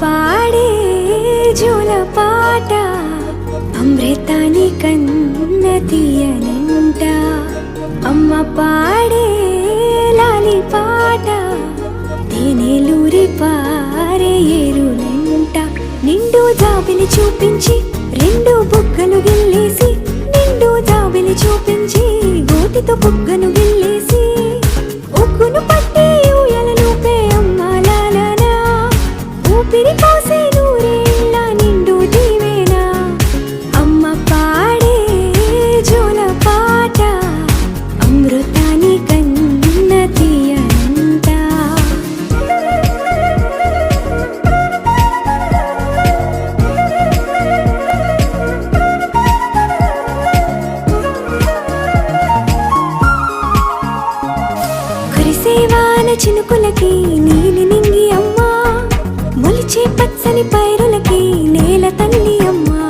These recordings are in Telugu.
పాడే జోల పాట అమృతాని కన్న తీయనంట. అమ్మ పాడే లాలి పాట తేనెలూరి పారే ఏరులంట. నిండు జాబిలి చూపించి రెండు బుగ్గలు గిల్లేసి, నిండు జాబిలి చూపించి గోటితో బుగ్గను గిల్లేసి, ఉగ్గును పట్టి ఊయలను పే అమ్మ లాలనా, ఊపిరి పోసే నూరేళ్ళ నిండు దీవేనా. అమ్మ పాడే జోల పాట అమృతాని కన్న తీయనంట. కురిసేవాన చినుకులకి నీలి నింగి అమ్మా, మొలిచే పచ్చని పైరులకి నేల తల్లి అమ్మా.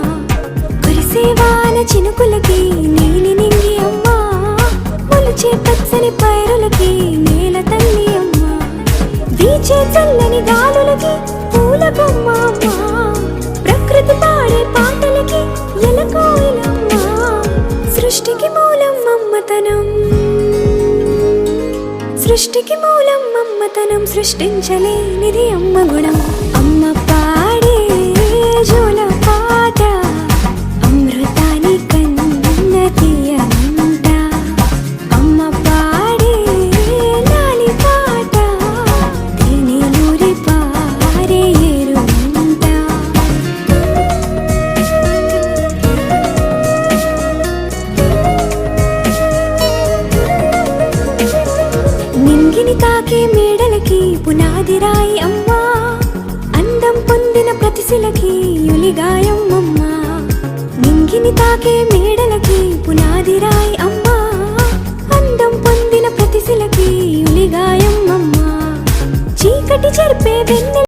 కురిసేవాన చినుకులకి నీలి నింగి అమ్మా, మొలిచే పచ్చని పైరులకి నేల తల్లి అమ్మా. వీచే చల్లని గాలులకి పూల బొమ్మ అమ్మా, ప్రకృతి పాడే పాటలకి ఎలకోయిలమ్మా. సృష్టికి మూలం మమ్మతనం, సృష్టికి మూలం మమ్మతనం, సృష్టించలేనిది అమ్మ గుణం. అమ్మ పాడే జోల పాట అమృతాని కన్న తీయనంట. అమ్మ పాడే లాలి పాట తేనెలూరి పారే ఏరులంట. నింగిని తాకే మేడలకి పునాది రాయి అమ్మా, అందం పొందిన ప్రతిశిలకి యులిగాయం అమ్మా. నింగిని తాకే మేడలకి పునాది రాయి అమ్మా,